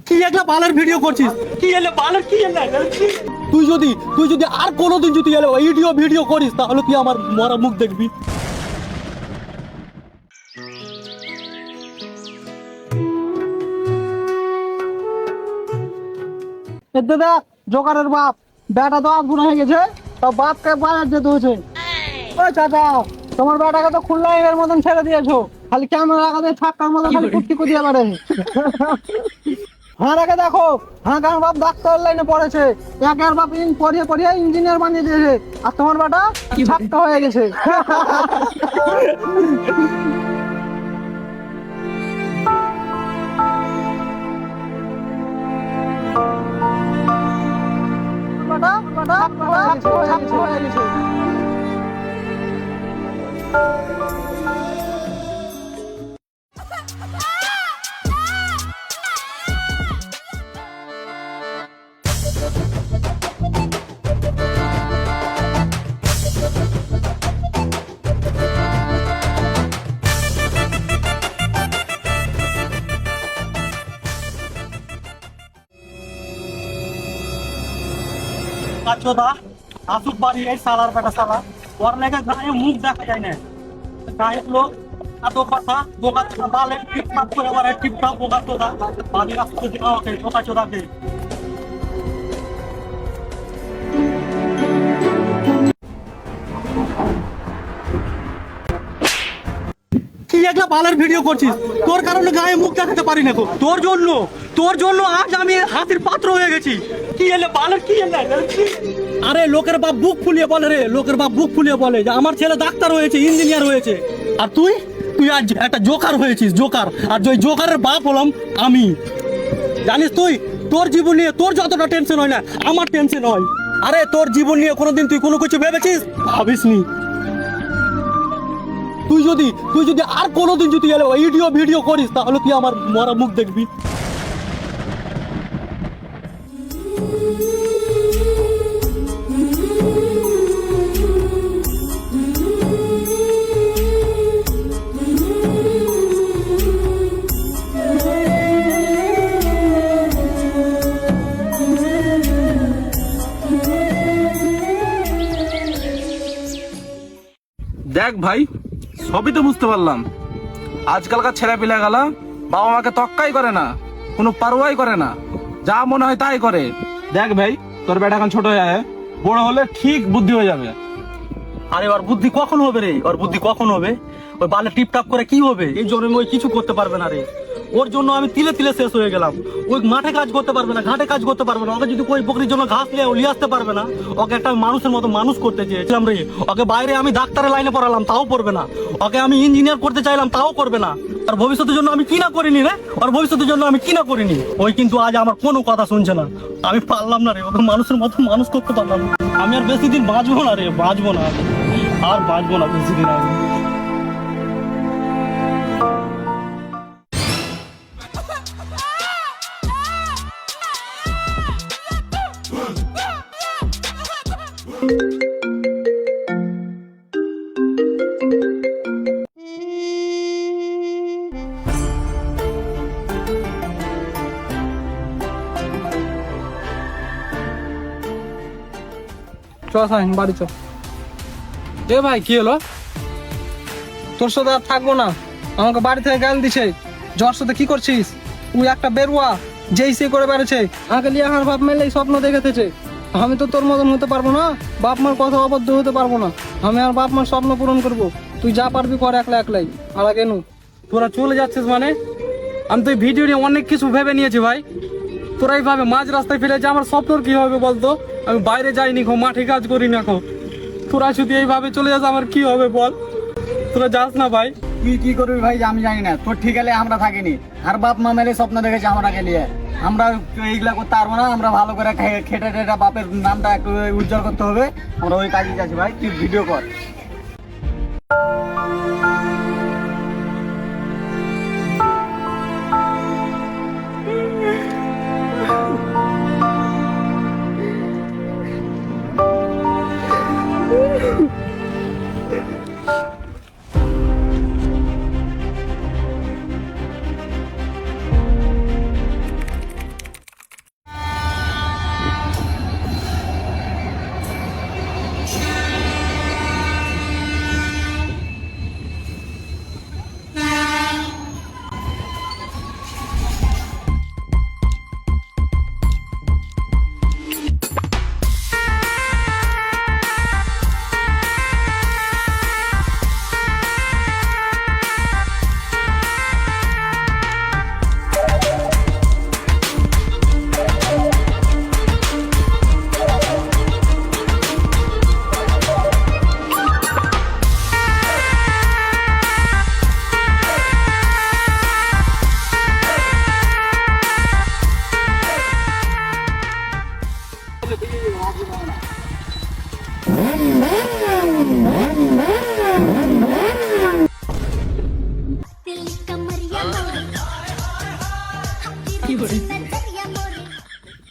কি একটা বালের ভিডিও করছিস? কি এলে বালের কি এলে? তুই যদি আর কোনোদিন যদি এলে ভিডিও করিস তাহলে তুই আমার মরা মুখ দেখবি। দাদা জোকারের বাপ বেটা তো আধ হয়ে গেছে, তো বাপকে বাজার যেতে হয়েছে। ওই চাচা, তোমার বেটাকে তো খুলনা এর মতন ছেড়ে দিয়েছো, খালি ক্যামেরা লাগাতে ছাক্কার মতো খালি কুটকি কুটিয়ে বেড়ে। হ্যাঁ রেখে দেখো, হ্যাঁ কারণ বাপ ডাক্তার লাইনে পড়েছে, একের বাপ পড়িয়ে পড়িয়ে ইঞ্জিনিয়ার বানিয়ে দিয়েছে, আর তোমার বেটা ছাক্কা হয়ে গেছে। ছাক্কা হয়ে গেছে। চোদা আসুক বাড়ি, এই সালার বেটা সালা, ওর লেগে গায়ে মুখ দেখা যায় না। গায়ের লোক এত কথা বোকা চোদা বালে টিপটাপ করে বারে টিপটাপ বোকা চোদা বাড়ি আসতে দিন আমাকে বোকা চোদাকে। কি একটা বালের ভিডিও করছিস? তোর কারণে গায়ে মুখ দেখাতে পারি না। তোর জন্য আজ আমি হাতির পাত্র হয়ে গেছি। কি এলে বালের কি এলে? আরে লোকের বাপ বুক ফুলিয়ে বলে রে, লোকের বাপ বুক ফুলিয়ে বলে যে আমার ছেলে ডাক্তার হয়েছে, ইঞ্জিনিয়ার হয়েছে, আর তুই আজ একটা জোকার হয়েছিস, জোকার। আর ওই জোকারের বাপ হলাম আমি। জানিস তুই তোর জীবন নিয়ে তোর যতটা টেনশন হয় না, আমার টেনশন হয়। আরে তোর জীবন নিয়ে কোনোদিন তুই কোনো কিছু ভেবেছিস? ভাবিসনি। তুই যদি আর কোনোদিন যদি এলে ভিডিও করিস তাহলে তুই আমার মরা মুখ দেখবি। দেখ ভাই, সবই তো বুঝতে পারলাম। আজকালকার ছেলে পিলা গেলা বাবা মাকে তক্কাই করে না, কোনো পারোয়াই করে না, যা মনে হয় তাই করে। দেখ ভাই, তোর বেটা এখন ছোট হয়ে যায়, বড় হলে ঠিক বুদ্ধি হয়ে যাবে। আরে ওর বুদ্ধি কখন হবে রে? ওর বুদ্ধি কখন হবে? ওই বালে টিপটাপ করে কি হবে? এই জন্য ওই কিছু করতে পারবে না রে। ওর জন্য আমি তিলে তিলে শেষ হয়ে গেলাম। ওই মাঠে কাজ করতে পারবে না, ঘাটে কাজ করতে পারবে না। ওকে যদি ওই বকরির জন্য ঘাস নিয়ে আসতে পারবে না। ওকে একটা মানুষের মতো মানুষ করতে চেয়েছিলাম রে। ওকে বাইরে আমি ডাক্তারের লাইনে পড়ালাম, তাও পড়বে না। ওকে আমি ইঞ্জিনিয়ার করতে চাইলাম, তাও করবে না। আর ভবিষ্যতের জন্য আমি কি না করিনি রে, আর ভবিষ্যতের জন্য আমি কি না করিনি। ওই কিন্তু আজ আমার কোনো কথা শুনছে না। আমি পারলাম না রে, ওকে মানুষের মতো মানুষ করতে পারলাম না। আমি আর বেশি দিন বাঁচবো না রে, বাঁচবো না, আর বাঁচবো না বেশি দিন আমি। বাড়ি চ। এ ভাই, কি হলো? তোর সাথে আর থাকবো না, আমাকে বাড়ি থেকে গাল দিছে। জ্বর সাথে কি করছিস? তুই একটা বেরুয়া, যেই সে করে বেড়েছে। আমাকে লিয়ে আমার বাপ মেলে স্বপ্ন দেখেছে। আমি তো তোর মতন হতে পারবো না, বাপ মার কথা অবদ্ধ হতে পারবো না। আমি আর বাপ মার স্বপ্ন পূরণ করবো। তুই যা পারবি কর একলাই। আর আগে নু তোরা চলে যাচ্ছিস মানে? আমি তো এই ভিডিও নিয়ে অনেক কিছু ভেবে নিয়েছি ভাই। তোরা এইভাবে মাঝ রাস্তায় ফেলে যে আমার স্বপ্নর কি হবে বলতো? আমি বাইরে যাইনি, মাঠে কাজ করি না। তোরা যদি এইভাবে চলে যাস আমার কি হবে বল? তোরা যাস না ভাই। তুই কি করবি ভাই আমি জানি না, তোর ঠিক হলে আমরা থাকিনি। আর বাপ মা মেলে স্বপ্ন দেখেছে আমাকে নিয়ে। আমরা এইগুলা করতে পারবো না, আমরা ভালো করে খেটে টেটে বাপের নামটা একটু উজ্জ্বল করতে হবে। আমরা ওই কাজে যাচ্ছি ভাই, তুই ভিডিও কর।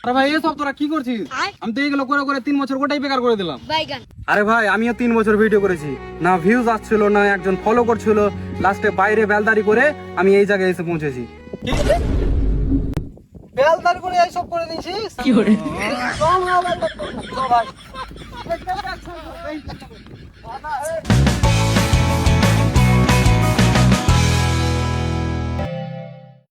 আরে ভাই এসব তোরা কি করছিস? আমি তো এইগুলো করে করে 3 বছর গোটাই বেকার করে দিলাম। আরে ভাই আমিও 3 বছর ভিডিও করেছি, না ভিউজ আসছিল না একজন ফলো করছিল, লাস্টে বাইরে বেলদারি করে আমি এই জায়গায় এসে পৌঁছেছি। বেলদারি করে এইসব করে দিয়েছিস? কি করে? চল ভাই।